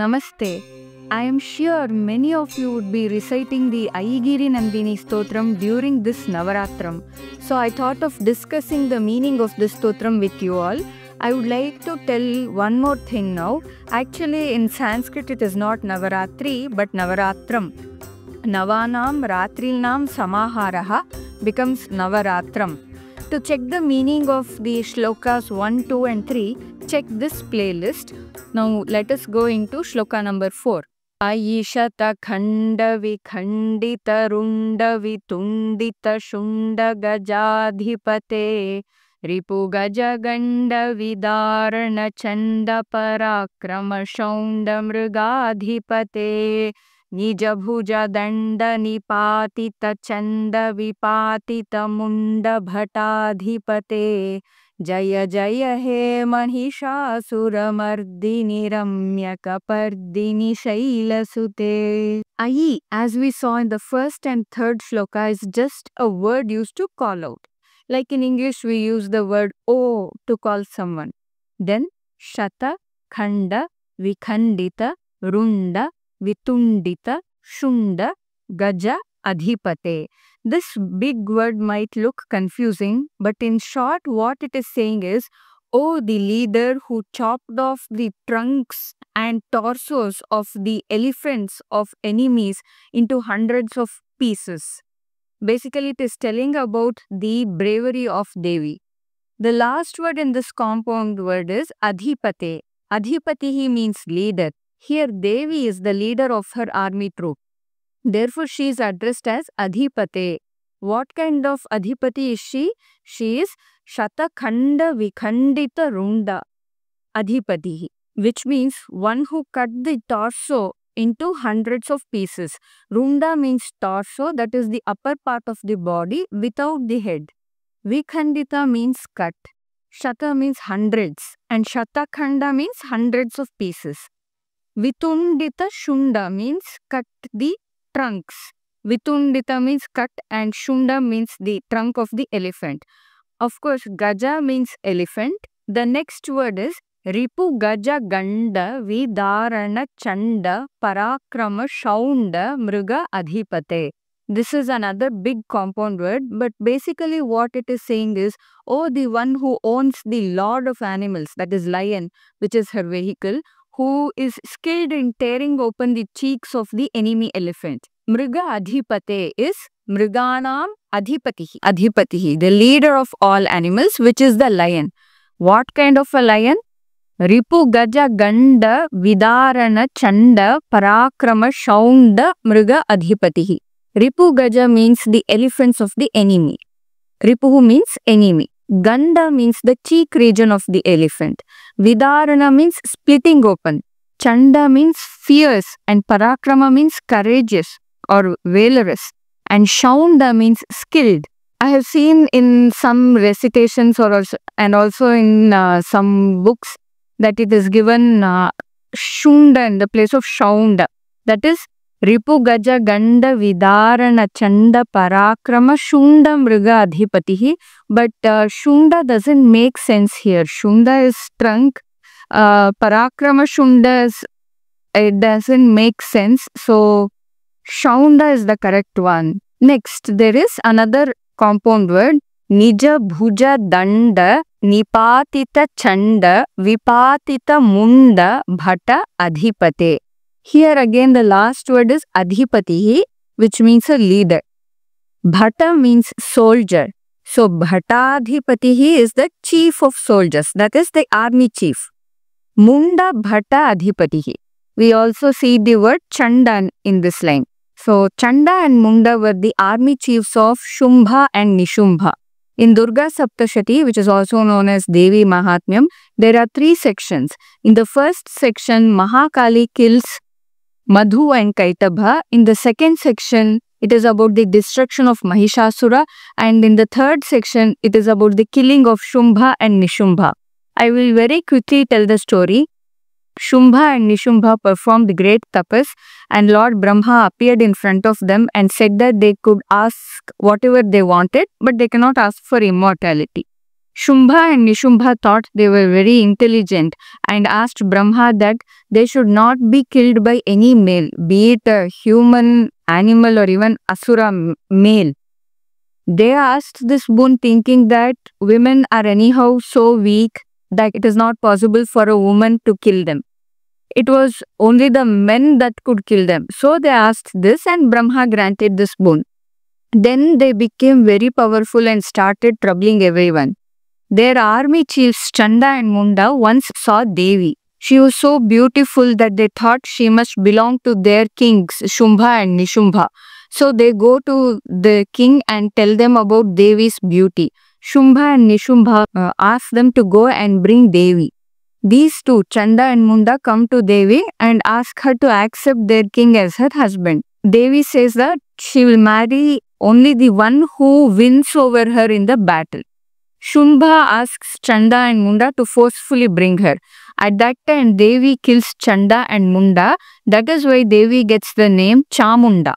Namaste. I am sure many of you would be reciting the Aigiri Nandini Stotram during this Navaratram. So I thought of discussing the meaning of this Stotram with you all. I would like to tell one more thing now. Actually in Sanskrit it is not Navaratri but Navaratram. Navanam Ratrilnam Samaharaha becomes Navaratram. To check the meaning of the shlokas 1, 2 and 3, check this playlist. Now let us go into shloka number 4. Aishata khanda vikhandita runda vitundita shunda gajadhipate ripu gaja ganda vidarana chanda parakrama shaunda mrigadhipate nija bhuja danda nipatita chanda vipatita munda bhatadhipate Jaya Jaya He Mahishasuramardini Ramyakapardini Shailasute. Ai, as we saw in the first and third shloka, is just a word used to call out. Like in English, we use the word O to call someone. Then Shata, Khanda, Vikhandita, Runda, Vitundita, Shunda, Gaja, Adhipate. This big word might look confusing, but in short, what it is saying is, oh, the leader who chopped off the trunks and torsos of the elephants of enemies into hundreds of pieces. Basically, it is telling about the bravery of Devi. The last word in this compound word is Adhipate. Adhipatihi means leader. Here, Devi is the leader of her army troop. Therefore, she is addressed as Adhipate. What kind of Adhipati is she? She is Shatakhanda Vikhandita Runda Adhipatihi, which means one who cut the torso into hundreds of pieces. Runda means torso, that is the upper part of the body without the head. Vikhandita means cut. Shata means hundreds and Shatakhanda means hundreds of pieces. Vitundita Shunda means cut the trunks. Vitundita means cut and Shunda means the trunk of the elephant. Of course, Gaja means elephant. The next word is Ripu Gaja Ganda Vidarana Chanda Parakrama Shaunda Mriga Adhipate. This is another big compound word, but basically what it is saying is, oh, the one who owns the lord of animals, that is lion, which is her vehicle, who is skilled in tearing open the cheeks of the enemy elephant. Mriga Adhipate is Mriganam Adhipatihi, the leader of all animals, which is the lion. What kind of a lion? Ripu Gaja Ganda Vidarana Chanda Parakrama Shaunda Mriga Adhipatihi. Ripu Gaja means the elephants of the enemy. Ripuhu means enemy. Ganda means the cheek region of the elephant. Vidarana means splitting open. Chanda means fierce and Parakrama means courageous or valorous. And Shaunda means skilled. I have seen in some recitations and also in some books that it is given Shunda in the place of Shaunda. That is Ripu Gaja Ganda Vidarana Chanda Parakrama Shunda Mriga Adhipatihi. But Shunda doesn't make sense here. Shunda is trunk. Parakrama Shunda it doesn't make sense. So Shaunda is the correct one. Next, there is another compound word. Nija Bhuja Danda Nipatita Chanda Vipatita Munda Bhata Adhipate. Here again the last word is Adhipatihi, which means a leader. Bhata means soldier. So Bhatadhipatihi is the chief of soldiers, that is the army chief. Munda Bhata Adhipatihi. We also see the word Chanda in this line. So Chanda and Munda were the army chiefs of Shumbha and Nishumbha. In Durga Saptashati, which is also known as Devi Mahatmyam, there are 3 sections. In the first section, Mahakali kills Madhu and Kaitabha. In the second section, it is about the destruction of Mahishasura. And in the third section, it is about the killing of Shumbha and Nishumbha. I will very quickly tell the story. Shumbha and Nishumbha performed the great tapas and Lord Brahma appeared in front of them and said that they could ask whatever they wanted, but they cannot ask for immortality. Shumbha and Nishubha thought they were very intelligent and asked Brahma that they should not be killed by any male, be it a human, animal, or even asura male. They asked this boon thinking that women are anyhow so weak that it is not possible for a woman to kill them. It was only the men that could kill them. So they asked this and Brahma granted this boon. Then they became very powerful and started troubling everyone. Their army chiefs Chanda and Munda once saw Devi. She was so beautiful that they thought she must belong to their kings Shumbha and Nishubha. So they go to the king and tell them about Devi's beauty. Shumbha and Nishubha ask them to go and bring Devi. These two, Chanda and Munda, come to Devi and ask her to accept their king as her husband. Devi says that she will marry only the one who wins over her in the battle. Shumbha asks Chanda and Munda to forcefully bring her. At that time, Devi kills Chanda and Munda. That is why Devi gets the name Chamunda.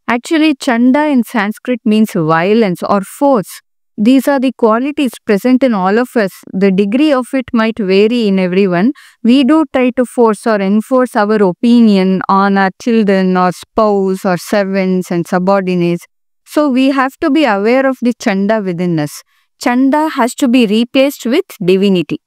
Actually, Chanda in Sanskrit means violence or force. These are the qualities present in all of us. The degree of it might vary in everyone. We do try to force or enforce our opinion on our children or spouse or servants and subordinates. So we have to be aware of the Chanda within us. Chanda has to be replaced with divinity.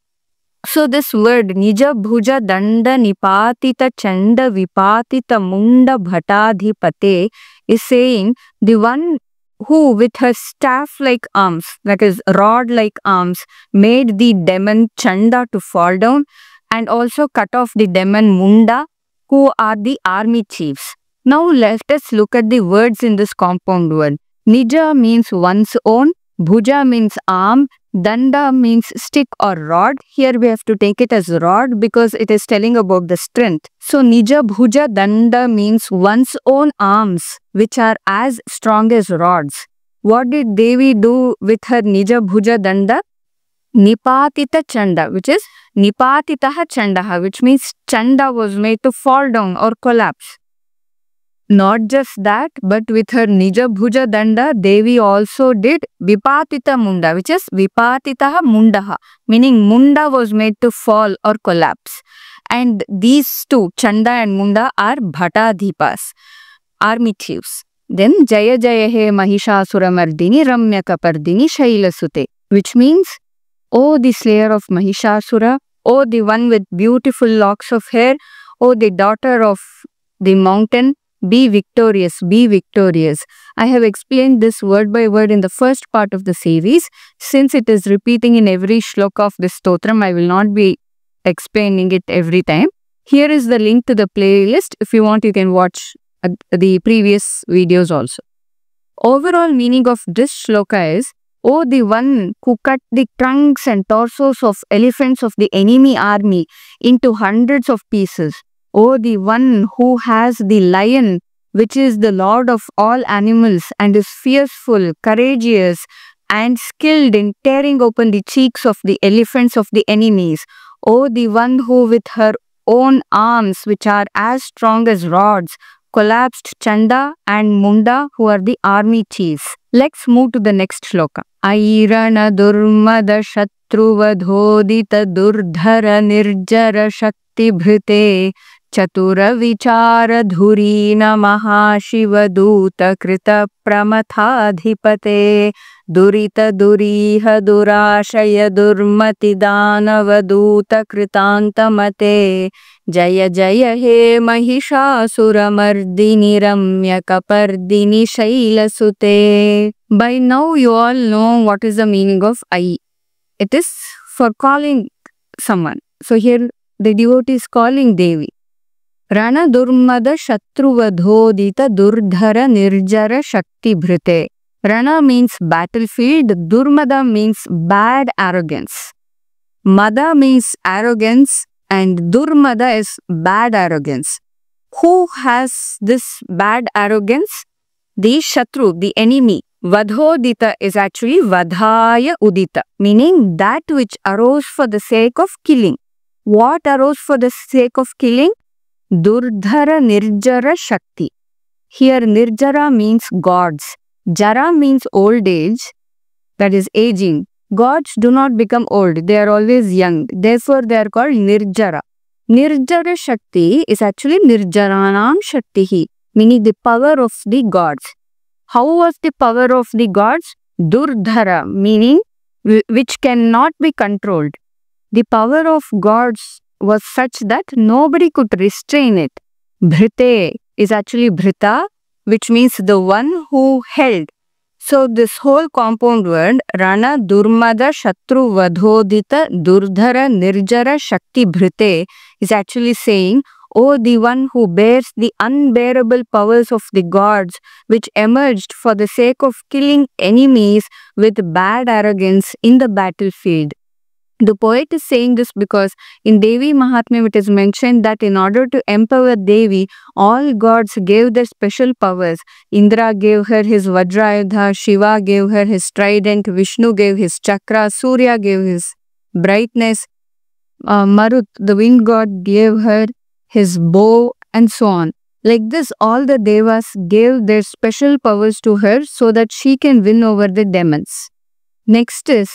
So this word Nija Bhuja Danda Nipatita Chanda Vipatita Munda Bhatadhipate is saying the one who with her staff-like arms, that is rod-like arms, made the demon Chanda to fall down and also cut off the demon Munda, who are the army chiefs. Now let us look at the words in this compound word. Nija means one's own, Bhuja means arm, Danda means stick or rod. Here we have to take it as rod because it is telling about the strength. So Nija Bhuja Danda means one's own arms, which are as strong as rods. What did Devi do with her Nija Bhuja Danda? Nipatita Chanda, which is Nipatitaha Chandaha, which means Chanda was made to fall down or collapse. Not just that, but with her Nija Bhuja Danda, Devi also did Vipatita Munda, which is Vipatitaha Mundaha, meaning Munda was made to fall or collapse. And these two, Chanda and Munda, are Bhatadhipas, army chiefs. Then Jaya Jaya He Mahishasura Mardini Ramyaka Pardini Shailasute, which means, O the slayer of Mahishasura, O the one with beautiful locks of hair, O the daughter of the mountain, be victorious, be victorious. I have explained this word by word in the first part of the series. Since it is repeating in every shloka of this stotram, I will not be explaining it every time. Here is the link to the playlist. If you want, you can watch the previous videos also. Overall meaning of this shloka is, O the one who cut the trunks and torsos of elephants of the enemy army into hundreds of pieces. O the one who has the lion, which is the lord of all animals and is fearful, courageous and skilled in tearing open the cheeks of the elephants of the enemies. O the one who with her own arms, which are as strong as rods, collapsed Chanda and Munda, who are the army chiefs. Let's move to the next shloka. Airana durmada shatruvadhodita durdhara nirjara shakti bhrite Chatura vichara dhurina mahashiva duta krita pramathadhipate durita duriha durashaya durmati danava duta kritantamate Jaya Jaya He Mahishasura Mardini Ramyaka Pardini Shailasute. By now you all know what is the meaning of Ai. It is for calling someone. So here the devotee is calling Devi. Rana Durmada Shatruvadhodita Durdhara Nirjara Shakti Bhrite. Rana means battlefield, Durmada means bad arrogance. Mada means arrogance and Durmada is bad arrogance. Who has this bad arrogance? The Shatru, the enemy. Vadhodita is actually Vadhaya Udita, meaning that which arose for the sake of killing. What arose for the sake of killing? Durdhara Nirjara Shakti. Here Nirjara means gods. Jara means old age, that is aging. Gods do not become old, they are always young. Therefore, they are called Nirjara. Nirjara Shakti is actually Nirjaranam Shaktihi, meaning the power of the gods. How was the power of the gods? Durdhara, meaning which cannot be controlled. The power of gods was such that nobody could restrain it. Bhrite is actually Bhrita, which means the one who held. So this whole compound word, Rana Durmada Shatru Vadhodita Durdhara Nirjara Shakti Bhrite, is actually saying, O the one who bears the unbearable powers of the gods, which emerged for the sake of killing enemies with bad arrogance in the battlefield. The poet is saying this because in Devi Mahatmyam it is mentioned that in order to empower Devi, all gods gave their special powers. Indra gave her his Vajrayudha, Shiva gave her his trident, Vishnu gave his chakra, Surya gave his brightness, Marut, the wind god, gave her his bow, and so on. Like this, all the devas gave their special powers to her so that she can win over the demons. Next is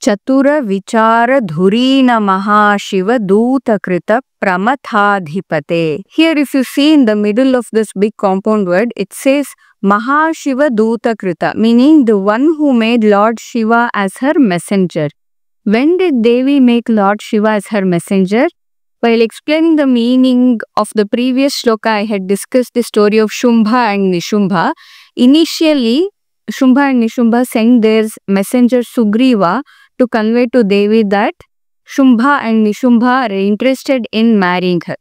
Chatura Vichara Dhurina Mahashiva Duta Krita Pramathadhipate. Here if you see in the middle of this big compound word, it says Mahashiva Duta Krita, meaning the one who made Lord Shiva as her messenger. When did Devi make Lord Shiva as her messenger? While explaining the meaning of the previous shloka, I had discussed the story of Shumbha and Nishumbha. Initially, Shumbha and Nishumbha sent their messenger Sugriva to convey to Devi that Shumbha and Nishumbha are interested in marrying her.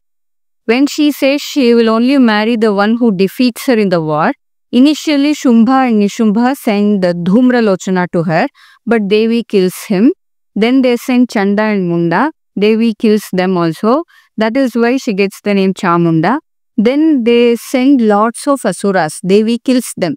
When she says she will only marry the one who defeats her in the war, initially Shumbha and Nishumbha send the Dhumralochana to her, but Devi kills him. Then they send Chanda and Munda. Devi kills them also. That is why she gets the name Chamunda. Then they send lots of Asuras. Devi kills them.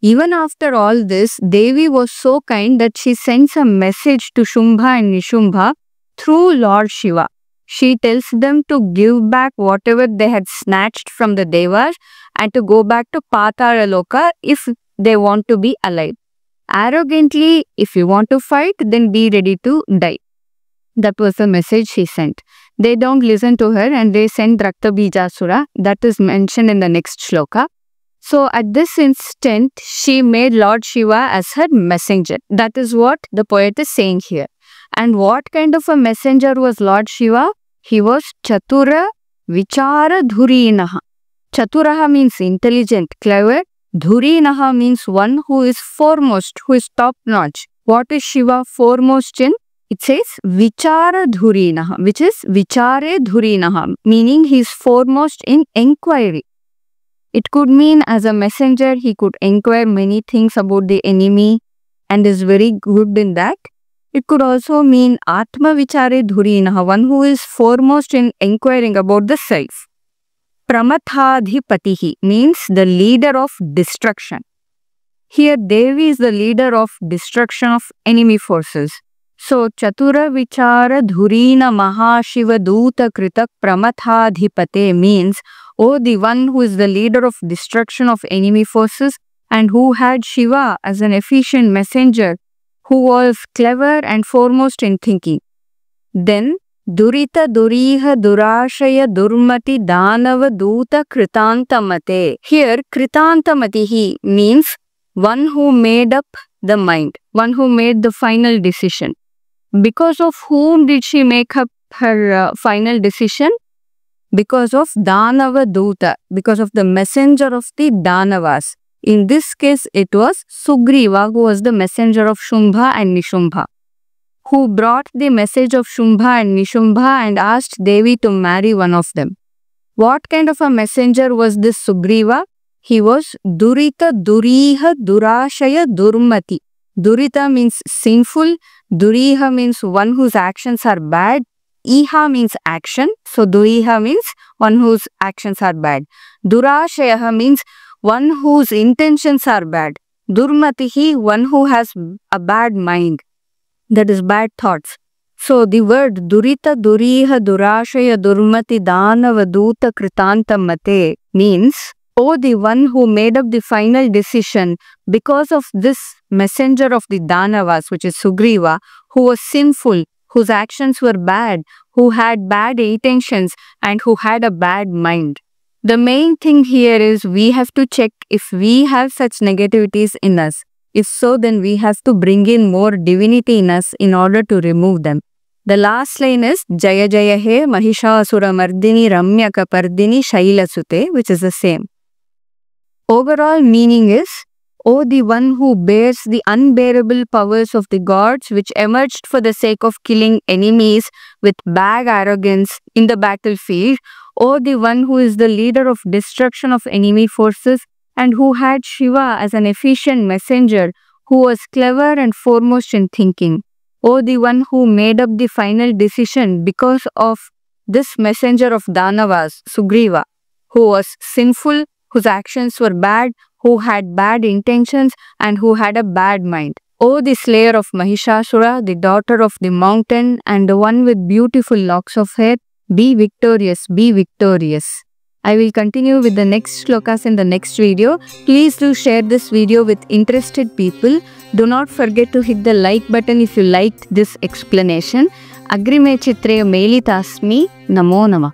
Even after all this, Devi was so kind that she sends a message to Shumbha and Nishumbha through Lord Shiva. She tells them to give back whatever they had snatched from the Devas and to go back to Patala Loka if they want to be alive. Arrogantly, if you want to fight, then be ready to die. That was the message she sent. They don't listen to her and they send Raktabijasura. That is mentioned in the next shloka. So at this instant, she made Lord Shiva as her messenger. That is what the poet is saying here. And what kind of a messenger was Lord Shiva? He was Chatura Vichara Dhurinaha. Chaturaha means intelligent, clever. Dhurinaha means one who is foremost, who is top notch. What is Shiva foremost in? It says Vichara Dhurinaha, which is Vichare Dhurinaha, meaning he is foremost in enquiry. It could mean as a messenger, he could inquire many things about the enemy and is very good in that. It could also mean Atma Vichare Dhurinaha, one who is foremost in inquiring about the self. Pramathadhipatihi means the leader of destruction. Here Devi is the leader of destruction of enemy forces. So Chatura Vichara Dhurina Mahashiva Duta Kritak Pramathadhipate means, oh, the one who is the leader of destruction of enemy forces and who had Shiva as an efficient messenger, who was clever and foremost in thinking. Then Durita Duriha Durashaya Durmati Danava Duta Kritantamate. Here Kritantamatihi means one who made up the mind, one who made the final decision. Because of whom did she make up her final decision? Because of Danava Duta, because of the messenger of the Danavas. In this case, it was Sugriva who was the messenger of Shumbha and Nishumbha, who brought the message of Shumbha and Nishumbha and asked Devi to marry one of them. What kind of a messenger was this Sugriva? He was Durita Duriha Durashaya Durmati. Durita means sinful, Duriha means one whose actions are bad, Iha means action, so Duriha means one whose actions are bad. Durashayaha means one whose intentions are bad. Durmatihi, one who has a bad mind, that is bad thoughts. So the word Durita Duriha Durashaya Durmati Danava Duta Kritantamate means O the one who made up the final decision because of this messenger of the Danavas, which is Sugriva, who was sinful, whose actions were bad, who had bad intentions, and who had a bad mind. The main thing here is we have to check if we have such negativities in us. If so, then we have to bring in more divinity in us in order to remove them. The last line is Jaya Jaya He Mahishasura Mardini Ramyaka Pardini Shailasute, which is the same. Overall meaning is, O the one who bears the unbearable powers of the gods which emerged for the sake of killing enemies with bad arrogance in the battlefield, O the one who is the leader of destruction of enemy forces and who had Shiva as an efficient messenger who was clever and foremost in thinking. O the one who made up the final decision because of this messenger of Danavas, Sugriva, who was sinful, whose actions were bad, who had bad intentions, and who had a bad mind. O the slayer of Mahishasura, the daughter of the mountain, and the one with beautiful locks of hair, be victorious, be victorious. I will continue with the next shlokas in the next video. Please do share this video with interested people. Do not forget to hit the like button if you liked this explanation. Agrime Chitre Melitasmi Namo Namah.